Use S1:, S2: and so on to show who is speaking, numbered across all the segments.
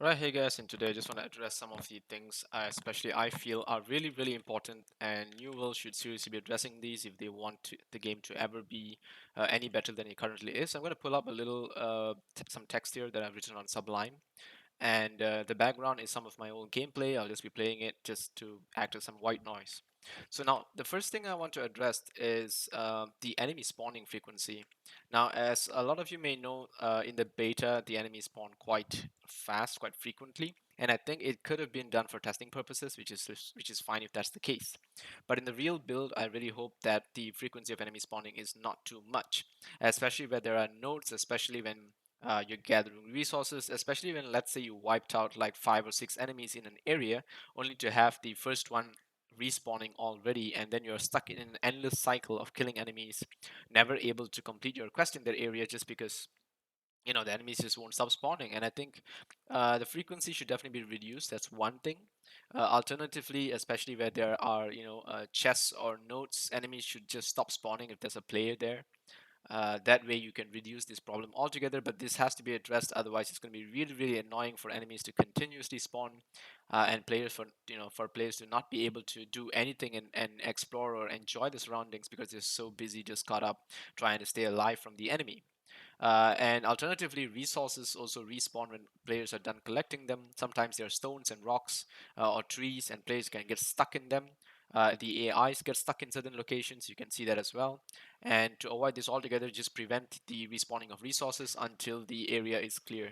S1: Right, hey guys, and today I just want to address some of the things especially I feel are really, really important, and New World should seriously be addressing these if they want the game to ever be any better than it currently is. I'm going to pull up a little some text here that I've written on Sublime, and the background is some of my own gameplay. I'll just be playing it just to act as some white noise. So now the first thing I want to address is the enemy spawning frequency. Now, as a lot of you may know, in the beta the enemies spawn quite fast, quite frequently, and I think it could have been done for testing purposes, which is fine if that's the case. But in the real build, I really hope that the frequency of enemy spawning is not too much, especially where there are nodes, especially when you're gathering resources, especially when, let's say, you wiped out like 5 or 6 enemies in an area only to have the first one respawning already, and then you're stuck in an endless cycle of killing enemies, never able to complete your quest in that area just because the enemies just won't stop spawning. And I think the frequency should definitely be reduced. That's one thing. Alternatively, especially where there are chests or nodes, enemies should just stop spawning if there's a player there. That way you can reduce this problem altogether, but this has to be addressed, otherwise it's going to be really, really annoying for enemies to continuously spawn, and players for players to not be able to do anything and explore or enjoy the surroundings because they're so busy just caught up trying to stay alive from the enemy. And alternatively, resources also respawn when players are done collecting them. Sometimes there are stones and rocks or trees, and players can get stuck in them. The AIs get stuck in certain locations. You can see that as well. And to avoid this altogether, just prevent the respawning of resources until the area is clear.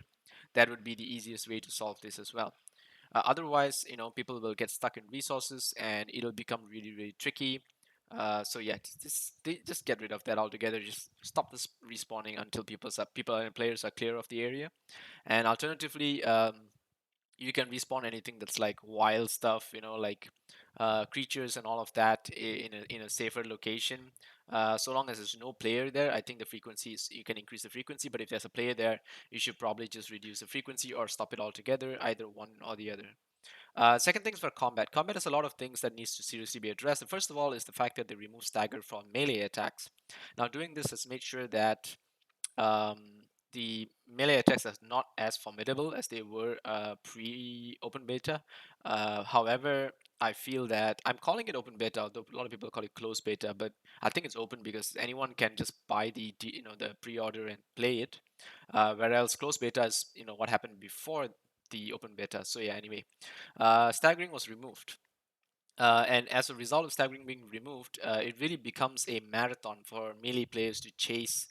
S1: That would be the easiest way to solve this as well. Otherwise, people will get stuck in resources and it'll become really, really tricky. So yeah, just get rid of that altogether. Just stop this respawning until people and players are clear of the area. And alternatively, you can respawn anything that's like wild stuff, like creatures and all of that in a safer location. So long as there's no player there, I think the frequency is you can increase the frequency. But if there's a player there, you should probably just reduce the frequency or stop it altogether, either one or the other. Second things for combat. Combat has a lot of things that needs to seriously be addressed. And first of all is the fact that they remove stagger from melee attacks. Now, doing this has made sure that um, the melee attacks are not as formidable as they were pre-open beta. However, I feel that I'm calling it open beta, although a lot of people call it closed beta, but I think it's open because anyone can just buy the pre-order and play it. Whereas closed beta is what happened before the open beta. So yeah, anyway, staggering was removed. And as a result of staggering being removed, it really becomes a marathon for melee players to chase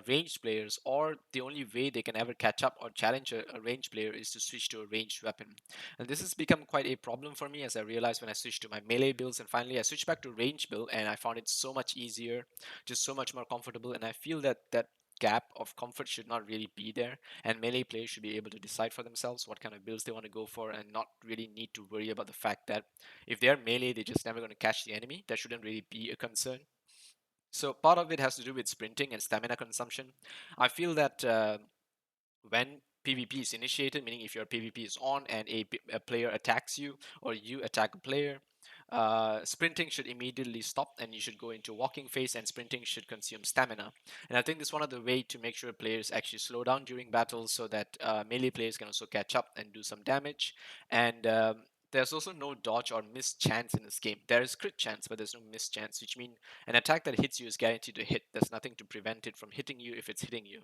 S1: ranged players, or the only way they can ever catch up or challenge a ranged player is to switch to a ranged weapon. And this has become quite a problem for me, as I realized when I switched to my melee builds, and finally I switched back to ranged build, and I found it so much easier, just so much more comfortable. And I feel that gap of comfort should not really be there, and melee players should be able to decide for themselves what kind of builds they want to go for and not really need to worry about the fact that if they're melee, they're just never going to catch the enemy. That shouldn't really be a concern. So part of it has to do with sprinting and stamina consumption. I feel that when PvP is initiated, meaning if your PvP is on and a player attacks you or you attack a player, sprinting should immediately stop and you should go into walking phase, and sprinting should consume stamina. And I think this is one of the way to make sure players actually slow down during battles so that melee players can also catch up and do some damage. And there's also no dodge or miss chance in this game. There is crit chance, but there's no miss chance, which means an attack that hits you is guaranteed to hit. There's nothing to prevent it from hitting you if it's hitting you.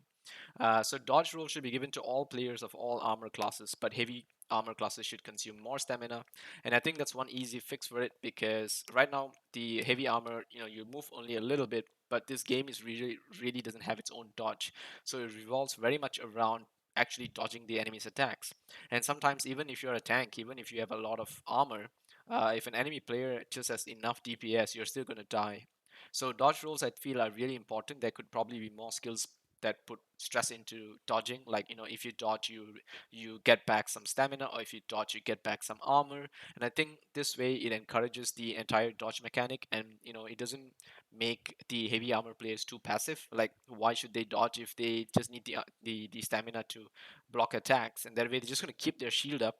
S1: So dodge roll should be given to all players of all armor classes, but heavy armor classes should consume more stamina. And I think that's one easy fix for it, because right now the heavy armor, you move only a little bit, but this game is really doesn't have its own dodge. So it revolves very much around actually dodging the enemy's attacks. And sometimes even if you're a tank, even if you have a lot of armor, if an enemy player just has enough DPS, you're still going to die. So dodge rolls I feel are really important. There could probably be more skills that put stress into dodging, like if you dodge, you get back some stamina, or if you dodge, you get back some armor. And I think this way it encourages the entire dodge mechanic, and it doesn't make the heavy armor players too passive. Like, why should they dodge if they just need the stamina to block attacks? And that way they're just going to keep their shield up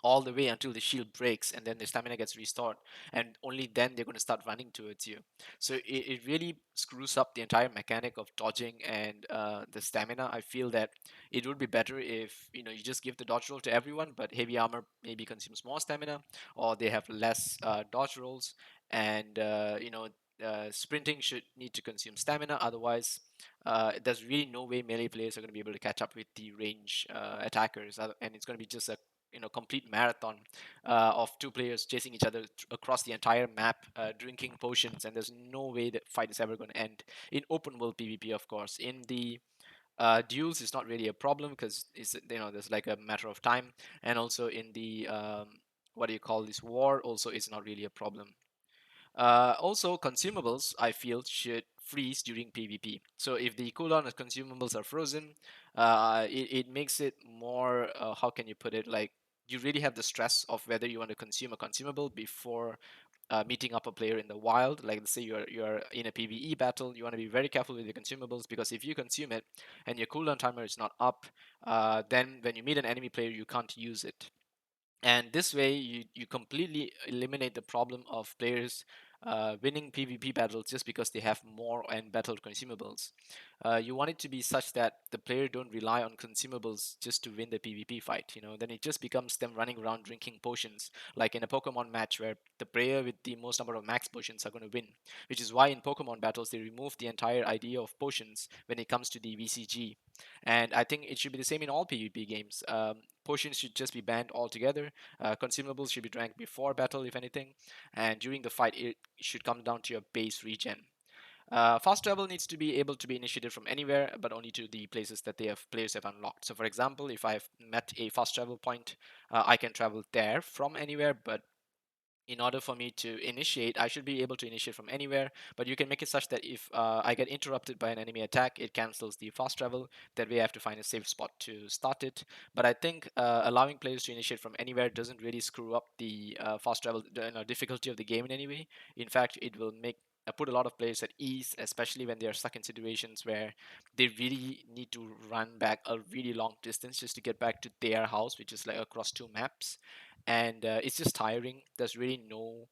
S1: all the way until the shield breaks, and then the stamina gets restored, and only then they're going to start running towards you. So it really screws up the entire mechanic of dodging and the stamina. I feel that it would be better if you just give the dodge roll to everyone, but heavy armor maybe consumes more stamina, or they have less dodge rolls, and sprinting should need to consume stamina. Otherwise, there's really no way melee players are going to be able to catch up with the range attackers, and it's going to be just a complete marathon of two players chasing each other across the entire map, drinking potions, and there's no way that fight is ever going to end in open world PvP. Of course, in the duels, it's not really a problem because it's there's like a matter of time, and also in the what do you call this war, also it's not really a problem. Also, consumables I feel should freeze during PvP. So if the cooldown of consumables are frozen, it makes it more. How can you put it? Like you really have the stress of whether you want to consume a consumable before meeting up a player in the wild. Like let's say you're in a PvE battle, you want to be very careful with your consumables because if you consume it and your cooldown timer is not up, then when you meet an enemy player, you can't use it, and this way you completely eliminate the problem of players winning PvP battles just because they have more and better consumables. You want it to be such that the player don't rely on consumables just to win the PvP fight. Then it just becomes them running around drinking potions, like in a Pokemon match where the player with the most number of max potions are going to win. Which is why in Pokemon battles they remove the entire idea of potions when it comes to the VCG, and I think it should be the same in all PvP games. Potions should just be banned altogether. Consumables should be drank before battle, if anything, and during the fight, it should come down to your base regen. Fast travel needs to be able to be initiated from anywhere, but only to the places that players have unlocked. So, for example, if I have met a fast travel point, I can travel there from anywhere, but in order for me to initiate, I should be able to initiate from anywhere, but you can make it such that if I get interrupted by an enemy attack, it cancels the fast travel. That way I have to find a safe spot to start it. But I think allowing players to initiate from anywhere doesn't really screw up the fast travel difficulty of the game in any way. In fact, it will make put a lot of players at ease, especially when they are stuck in situations where they really need to run back a really long distance just to get back to their house, which is like across two maps, and it's just tiring. There's really no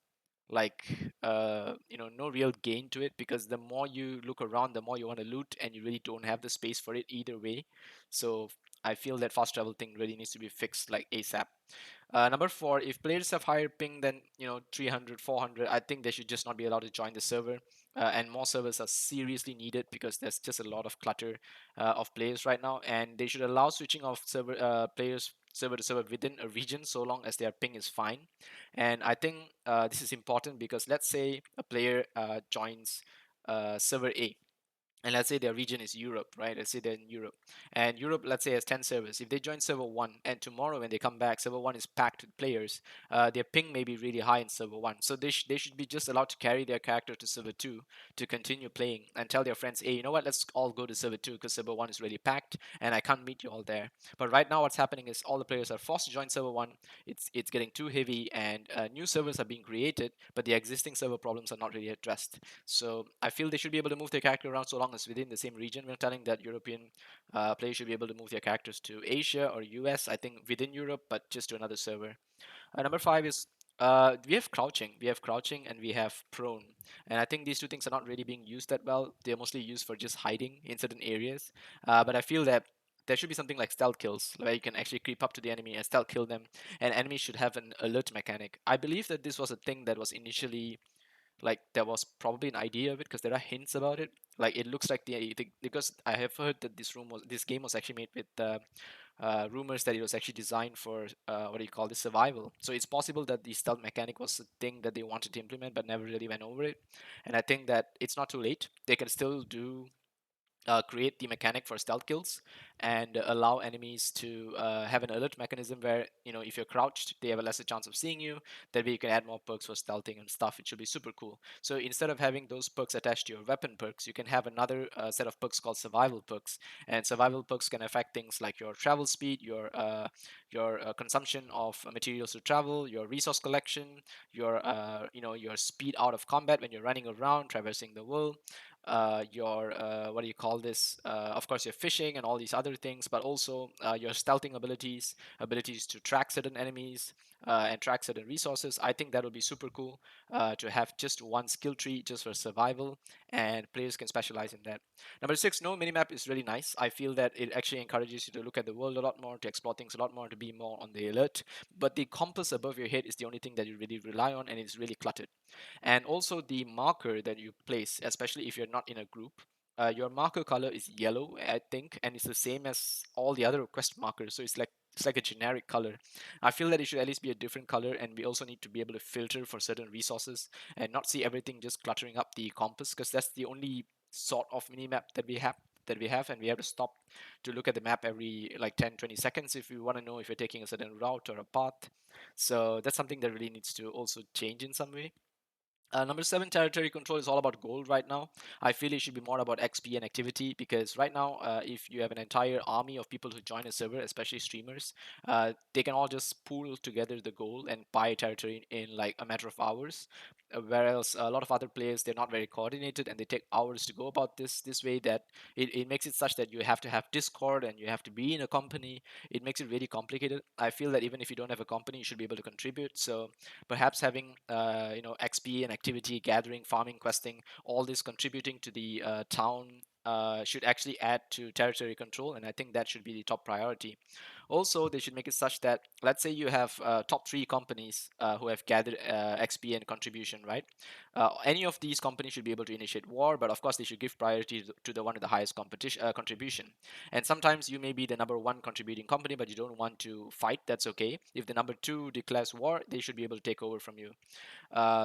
S1: like no real gain to it because the more you look around, the more you want to loot, and you really don't have the space for it either way. So I feel that fast travel thing really needs to be fixed like ASAP. Number four, if players have higher ping than 300, 400, I think they should just not be allowed to join the server. And more servers are seriously needed because there's just a lot of clutter of players right now, and they should allow switching of server players server to server within a region so long as their ping is fine. And I think this is important because let's say a player joins server A, and let's say their region is Europe, right? Let's say they're in Europe, and Europe, let's say, has 10 servers. If they join server one, and tomorrow when they come back, server one is packed with players, their ping may be really high in server one. So they should be just allowed to carry their character to server two to continue playing and tell their friends, hey, you know what? Let's all go to server two because server one is really packed and I can't meet you all there. But right now, what's happening is all the players are forced to join server one. It's getting too heavy, and new servers are being created, but the existing server problems are not really addressed. So I feel they should be able to move their character around so long as within the same region. We're telling that European players should be able to move their characters to Asia or US, I think within Europe, but just to another server. Number five is we have crouching. We have crouching and we have prone. And I think these two things are not really being used that well. They're mostly used for just hiding in certain areas. But I feel that there should be something like stealth kills, where you can actually creep up to the enemy and stealth kill them. And enemies should have an alert mechanic. I believe that this was a thing that was initially like there was probably an idea of it because there are hints about it. Like it looks like because I have heard that this game was actually made with rumors that it was actually designed for what do you call this, survival. So it's possible that the stealth mechanic was a thing that they wanted to implement but never really went over it. And I think that it's not too late. They can still do create the mechanic for stealth kills and allow enemies to have an alert mechanism where if you're crouched they have a lesser chance of seeing you. That way you can add more perks for stealthing and stuff. It should be super cool. So instead of having those perks attached to your weapon perks, you can have another set of perks called survival perks, and survival perks can affect things like your travel speed, your consumption of materials to travel, your resource collection, your your speed out of combat when you're running around traversing the world, your what do you call this? Of course, your fishing and all these other things, but also your stealthing abilities, abilities to track certain enemies and track certain resources. I think that would be super cool to have just one skill tree just for survival, and players can specialize in that. Number six, no minimap is really nice. I feel that it actually encourages you to look at the world a lot more, to explore things a lot more, to be more on the alert. But the compass above your head is the only thing that you really rely on, and it's really cluttered. And also the marker that you place, especially if you're not in a group, your marker color is yellow, I think, and it's the same as all the other quest markers. So it's like a generic color. I feel that it should at least be a different color, and we also need to be able to filter for certain resources and not see everything just cluttering up the compass, because that's the only sort of mini map that we have, and we have to stop to look at the map every like 10-20 seconds if we want to know if you're taking a certain route or a path. So that's something that really needs to also change in some way. Number seven, territory control is all about gold right now. I feel it should be more about XP and activity, because right now, if you have an entire army of people who join a server, especially streamers, they can all just pool together the gold and buy territory in like a matter of hours. Whereas a lot of other players, they're not very coordinated and they take hours to go about this way, that it makes it such that you have to have Discord and you have to be in a company. It makes it really complicated. I feel that even if you don't have a company, you should be able to contribute. So perhaps having XP and activity gathering, farming, questing, all this contributing to the town should actually add to territory control, and I think that should be the top priority. Also, they should make it such that, let's say you have top three companies who have gathered XP and contribution, right? Any of these companies should be able to initiate war, but of course they should give priority to the one with the highest competition contribution. And sometimes you may be the number one contributing company, but you don't want to fight. That's okay. If the number two declares war, they should be able to take over from you.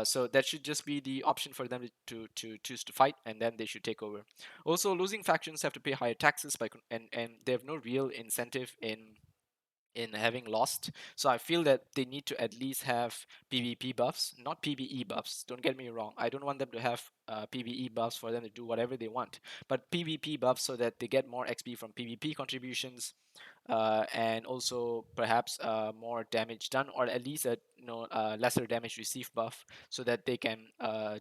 S1: So that should just be the option for them to choose to fight, and then they should take over. Also, losing factions have to pay higher taxes and they have no real incentive in having lost. So I feel that they need to at least have PvP buffs, not PvE buffs. Don't get me wrong. I don't want them to have PvE buffs for them to do whatever they want, but PvP buffs so that they get more XP from PvP contributions, and also perhaps more damage done, or at least a lesser damage received buff, so that they can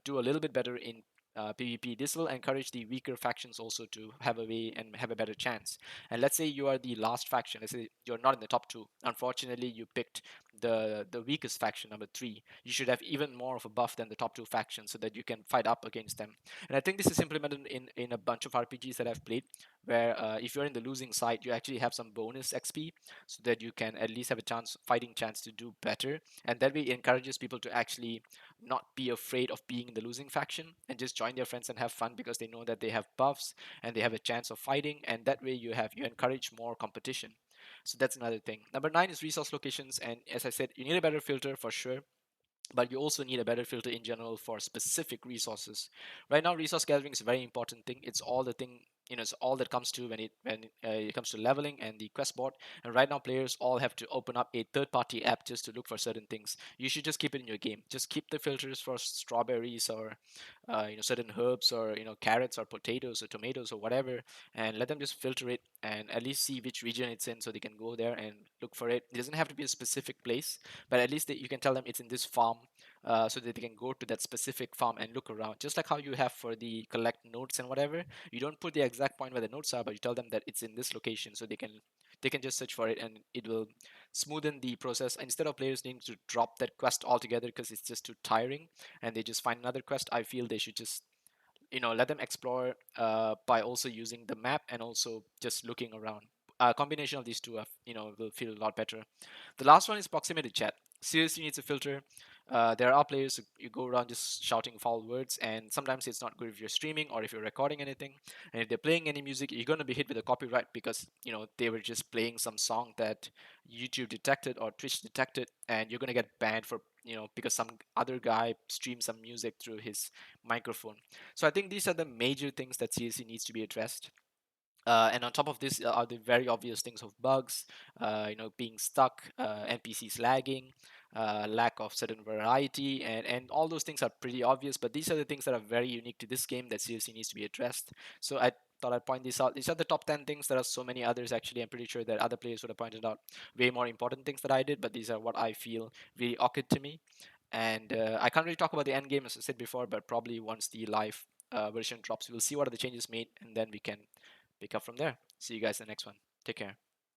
S1: do a little bit better in PvP. This will encourage the weaker factions also to have a way and have a better chance. And let's say you are the last faction. Let's say you're not in the top two. Unfortunately, you picked the weakest faction, number three. You should have even more of a buff than the top two factions, so that you can fight up against them. And I think this is implemented in a bunch of RPGs that I've played, where if you're in the losing side, you actually have some bonus XP, so that you can at least have a fighting chance to do better. And that way it encourages people to actually not be afraid of being in the losing faction and just join their friends and have fun, because they know that they have buffs and they have a chance of fighting, and that way you encourage more competition. So that's another thing. Number nine is resource locations, and as I said, you need a better filter for sure, but you also need a better filter in general for specific resources. Right now, resource gathering is a very important thing. It's all the thing, it's all that comes to when it comes to leveling and the quest board. And right now, players all have to open up a third-party app just to look for certain things. You should just keep it in your game. Just keep the filters for strawberries or certain herbs, or carrots or potatoes or tomatoes or whatever, and let them just filter it and at least see which region it's in, so they can go there and look for it. It doesn't have to be a specific place, but at least you can tell them it's in this farm, so that they can go to that specific farm and look around. Just like how you have for the collect notes and whatever, you don't put the exact point where the notes are, but you tell them that it's in this location, so they can just search for it, and it will smoothen the process instead of players needing to drop that quest altogether because it's just too tiring, and they just find another quest. I feel they should just let them explore by also using the map and also just looking around. A combination of these two will feel a lot better. The last one is proximity chat. Seriously needs a filter. There are players who you go around just shouting foul words, and sometimes it's not good if you're streaming or if you're recording anything. And if they're playing any music, you're going to be hit with a copyright because they were just playing some song that YouTube detected or Twitch detected, and you're going to get banned for because some other guy streamed some music through his microphone. So I think these are the major things that CSC needs to be addressed. And on top of this are the very obvious things of bugs, being stuck, NPCs lagging, lack of certain variety, and all those things are pretty obvious. But these are the things that are very unique to this game that seriously needs to be addressed. So I thought I'd point this out. These are the top 10 things. There are so many others actually. I'm pretty sure that other players would have pointed out way more important things that I did, but these are what I feel really occurred to me. And I can't really talk about the end game as I said before, but probably once the live version drops, we'll see what are the changes made, and then we can pick up from there. See you guys in the next one. Take care.